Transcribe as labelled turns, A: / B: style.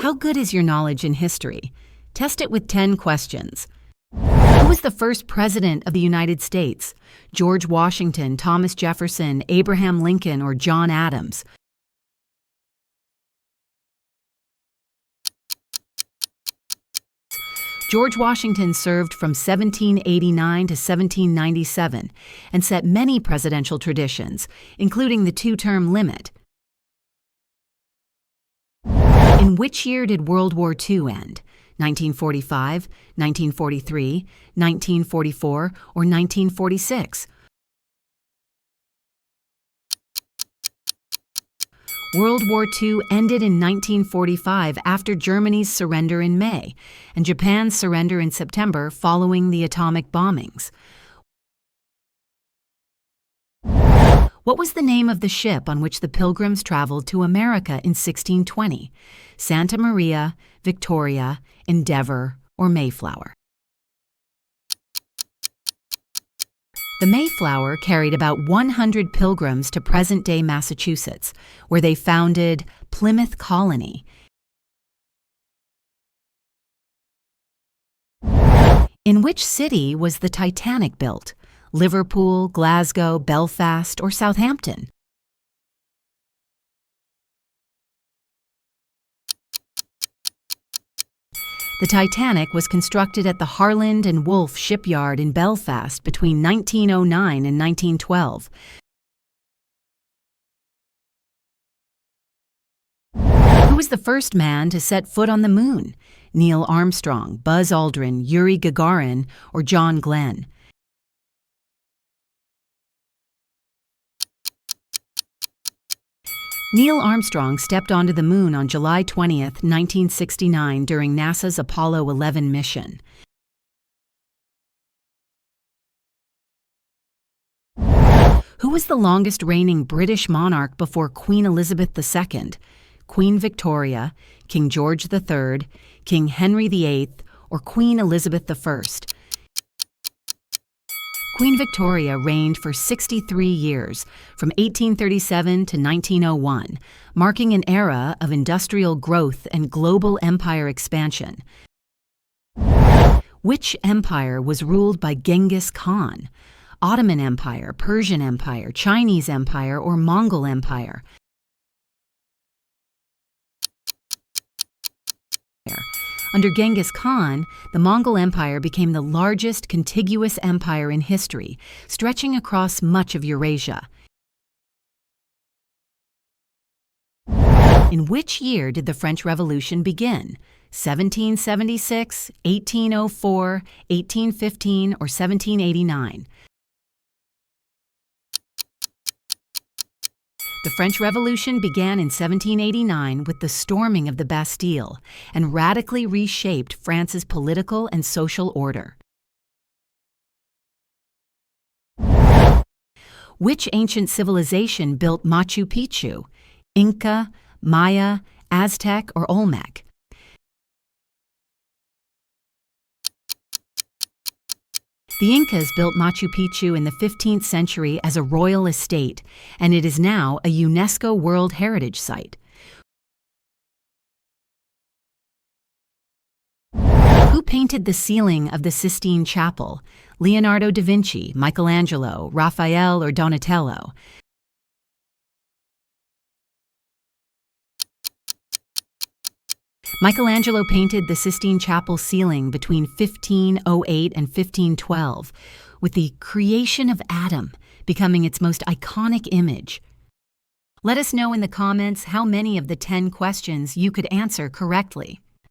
A: How good is your knowledge in history? Test it with 10 questions. Who was the first president of the United States? George Washington, Thomas Jefferson, Abraham Lincoln, or John Adams? George Washington served from 1789 to 1797 and set many presidential traditions, including the two-term limit. In which year did World War II end? 1945, 1943, 1944, or 1946? World War II ended in 1945 after Germany's surrender in May and Japan's surrender in September following the atomic bombings. What was the name of the ship on which the Pilgrims traveled to America in 1620? Santa Maria, Victoria, Endeavour, or Mayflower? The Mayflower carried about 100 pilgrims to present-day Massachusetts, where they founded Plymouth Colony. In which city was the Titanic built? Liverpool, Glasgow, Belfast, or Southampton? The Titanic was constructed at the Harland and Wolff shipyard in Belfast between 1909 and 1912. Who was the first man to set foot on the moon? Neil Armstrong, Buzz Aldrin, Yuri Gagarin, or John Glenn? Neil Armstrong stepped onto the moon on July 20, 1969 during NASA's Apollo 11 mission. Who was the longest reigning British monarch before Queen Elizabeth II? Queen Victoria, King George III, King Henry VIII, or Queen Elizabeth I? Queen Victoria reigned for 63 years, from 1837 to 1901, marking an era of industrial growth and global empire expansion. Which empire was ruled by Genghis Khan? Ottoman Empire, Persian Empire, Chinese Empire, or Mongol Empire? Under Genghis Khan, the Mongol Empire became the largest contiguous empire in history, stretching across much of Eurasia. In which year did the French Revolution begin? 1776, 1804, 1815, or 1789? The French Revolution began in 1789 with the storming of the Bastille and radically reshaped France's political and social order. Which ancient civilization built Machu Picchu? Inca, Maya, Aztec, or Olmec? The Incas built Machu Picchu in the 15th century as a royal estate, and it is now a UNESCO World Heritage Site. Who painted the ceiling of the Sistine Chapel? Leonardo da Vinci, Michelangelo, Raphael, or Donatello? Michelangelo painted the Sistine Chapel ceiling between 1508 and 1512, with the creation of Adam becoming its most iconic image. Let us know in the comments how many of the 10 questions you could answer correctly.